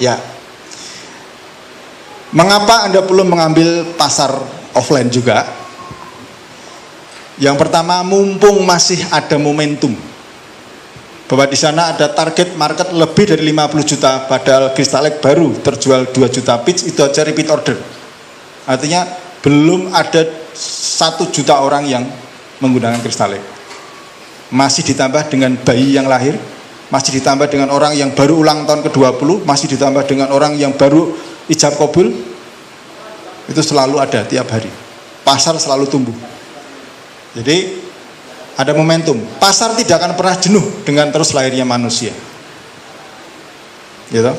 Ya. Mengapa Anda perlu mengambil pasar offline juga? Yang pertama, mumpung masih ada momentum bahwa di sana ada target market lebih dari 50 juta, padahal Crystalek baru terjual 2 juta pitch, itu aja repeat order. Artinya belum ada 1 juta orang yang menggunakan Crystalek. Masih ditambah dengan bayi yang lahir, masih ditambah dengan orang yang baru ulang tahun ke-20, masih ditambah dengan orang yang baru ijab kabul. Itu selalu ada tiap hari. Pasar selalu tumbuh. Jadi ada momentum. Pasar tidak akan pernah jenuh dengan terus lahirnya manusia. Gitu.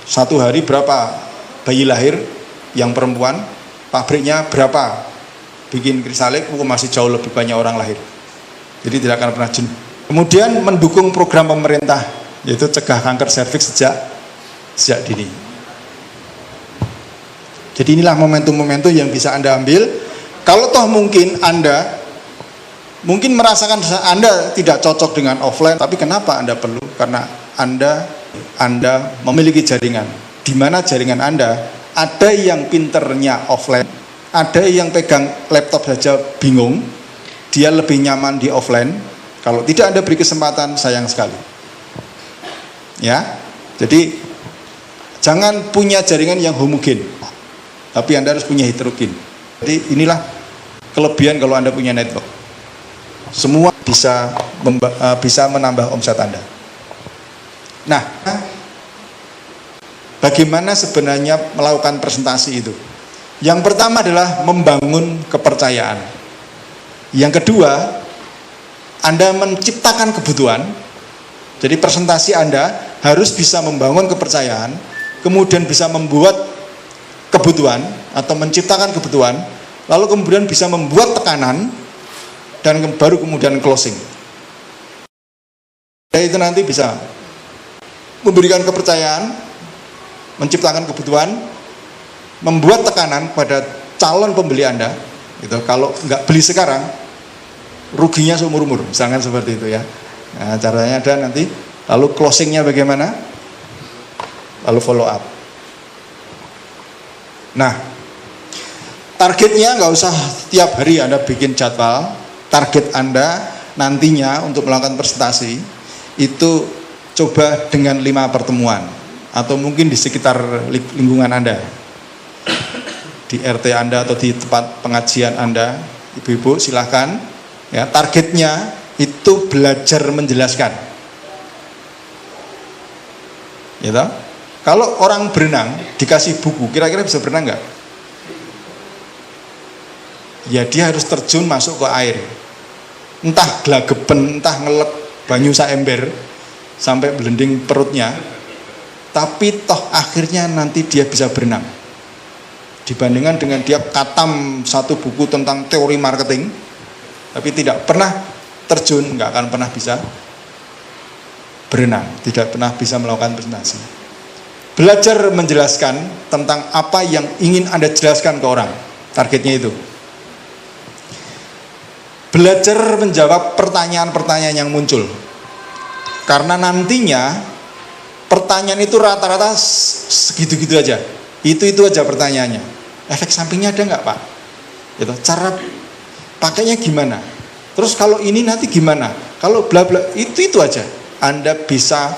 Satu hari berapa bayi lahir yang perempuan, pabriknya berapa bikin Crystalek, masih jauh lebih banyak orang lahir. Jadi tidak akan pernah jenuh. Kemudian mendukung program pemerintah, yaitu cegah kanker serviks sejak dini. Jadi inilah momentum-momentum yang bisa Anda ambil. Kalau toh mungkin Anda merasakan Anda tidak cocok dengan offline, tapi kenapa Anda perlu? Karena Anda memiliki jaringan. Di mana jaringan Anda, ada yang pinternya offline, ada yang pegang laptop saja bingung, dia lebih nyaman di offline. Kalau tidak Anda beri kesempatan, sayang sekali. Ya, jadi jangan punya jaringan yang homogen, tapi Anda harus punya heterogen. Jadi inilah kelebihan kalau Anda punya network. Semua bisa menambah omset Anda. Nah, bagaimana sebenarnya melakukan presentasi itu? Yang pertama adalah membangun kepercayaan. Yang kedua, Anda menciptakan kebutuhan. Jadi presentasi Anda harus bisa membangun kepercayaan, kemudian bisa membuat kebutuhan atau menciptakan kebutuhan, lalu kemudian bisa membuat tekanan, dan baru kemudian closing. Dan itu nanti bisa memberikan kepercayaan, menciptakan kebutuhan, membuat tekanan pada calon pembeli Anda. Gitu. Kalau nggak beli sekarang, ruginya seumur-umur, misalkan seperti itu ya. Nah, caranya ada nanti, lalu closingnya bagaimana? Lalu follow up. Nah, targetnya nggak usah tiap hari Anda bikin jadwal. Target Anda nantinya untuk melakukan presentasi itu coba dengan 5 pertemuan atau mungkin di sekitar lingkungan Anda, di RT Anda atau di tempat pengajian Anda. Ibu-ibu silahkan ya, targetnya itu belajar menjelaskan gitu. Kalau orang berenang dikasih buku, kira-kira bisa berenang nggak? Ya dia harus terjun masuk ke air, entah glageben, entah ngelek banyu saember sampai belending perutnya, tapi toh akhirnya nanti dia bisa berenang. Dibandingkan dengan dia katam satu buku tentang teori marketing tapi tidak pernah terjun, nggak akan pernah bisa berenang, tidak pernah bisa melakukan presentasi. Belajar menjelaskan tentang apa yang ingin Anda jelaskan ke orang, targetnya itu. Belajar menjawab pertanyaan-pertanyaan yang muncul, karena nantinya pertanyaan itu rata-rata segitu-gitu aja, itu aja pertanyaannya. Efek sampingnya ada nggak Pak? Gitu. Cara pakainya gimana? Terus kalau ini nanti gimana? Kalau bla bla, itu aja. Anda bisa,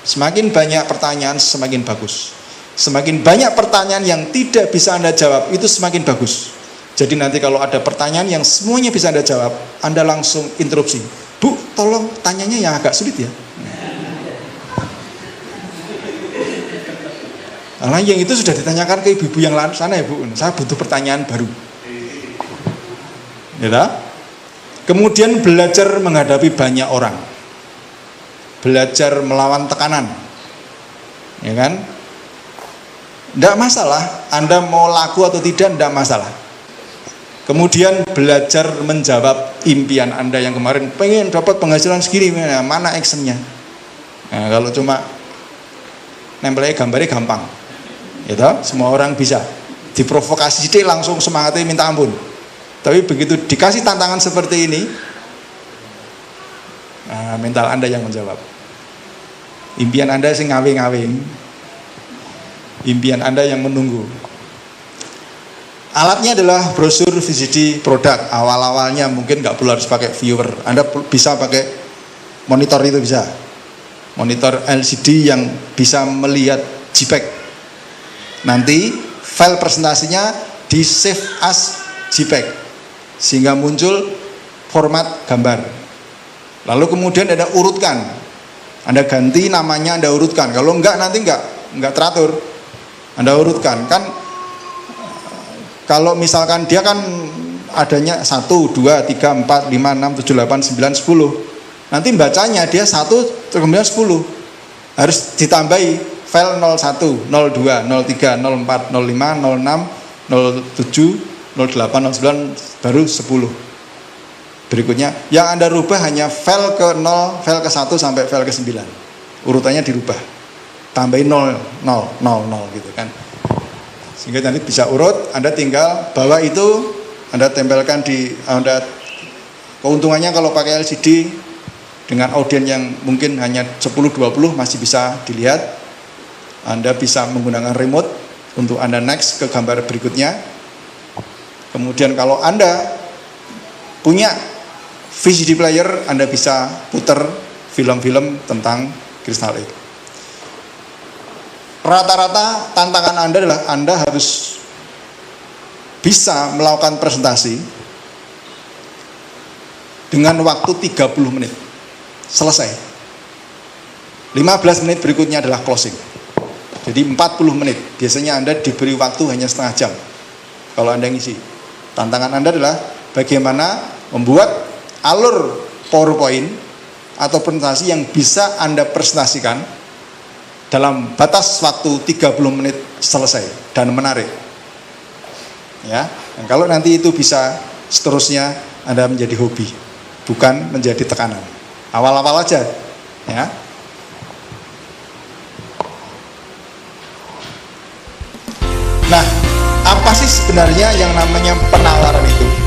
semakin banyak pertanyaan semakin bagus. Semakin banyak pertanyaan yang tidak bisa Anda jawab, itu semakin bagus. Jadi nanti kalau ada pertanyaan yang semuanya bisa Anda jawab, Anda langsung interupsi. Bu, tolong tanyanya yang agak sulit ya. Karena yang itu sudah ditanyakan ke ibu-ibu yang lain sana ya Bu, saya butuh pertanyaan baru. Ya, kemudian belajar menghadapi banyak orang, belajar melawan tekanan, ya kan? Tidak masalah, Anda mau laku atau tidak, tidak masalah. Kemudian belajar menjawab impian Anda yang kemarin pengen dapat penghasilan segini, mana actionnya? Nah, kalau cuma nempelnya gambarnya gampang, gitu, semua orang bisa. Diprovokasi sedikit langsung semangatnya minta ampun. Tapi begitu dikasih tantangan seperti ini, nah, mental Anda yang menjawab. Impian Anda sing ngawe-ngawe. Impian Anda yang menunggu. Alatnya adalah brosur VCD produk. Awal-awalnya mungkin nggak perlu harus pakai viewer. Anda bisa pakai monitor, itu bisa. Monitor LCD yang bisa melihat JPEG. Nanti file presentasinya di save as JPEG sehingga muncul format gambar. Lalu kemudian Anda urutkan. Anda ganti namanya, Anda urutkan. Kalau enggak nanti enggak teratur. Anda urutkan. Kan kalau misalkan dia kan adanya 1, 2, 3, 4, 5, 6, 7, 8, 9, 10. Nanti bacanya dia 1 kemudian 10. Harus ditambahi file 01, 02, 03, 04, 05, 06, 07, 08, 09 baru 10. Berikutnya yang Anda rubah hanya file ke 0, file ke 1 sampai file ke 9. Urutannya dirubah. Tambahin 0, 0, 0, 0 gitu kan. Sehingga nanti bisa urut, Anda tinggal bawa itu, Anda tempelkan di Anda. Keuntungannya kalau pakai LCD dengan audien yang mungkin hanya 10-20 masih bisa dilihat. Anda bisa menggunakan remote untuk Anda next ke gambar berikutnya. Kemudian kalau Anda punya VCD player, Anda bisa putar film-film tentang Kristal E. Rata-rata tantangan Anda adalah Anda harus bisa melakukan presentasi dengan waktu 30 menit. Selesai. 15 menit berikutnya adalah closing. Jadi 40 menit. Biasanya Anda diberi waktu hanya setengah jam kalau Anda ngisi. Tantangan Anda adalah bagaimana membuat alur PowerPoint atau presentasi yang bisa Anda presentasikan dalam batas waktu 30 menit selesai dan menarik. Ya, dan kalau nanti itu bisa seterusnya Anda menjadi hobi, bukan menjadi tekanan. Awal-awal aja, ya. Nah, apa sih sebenarnya yang namanya penawaran itu?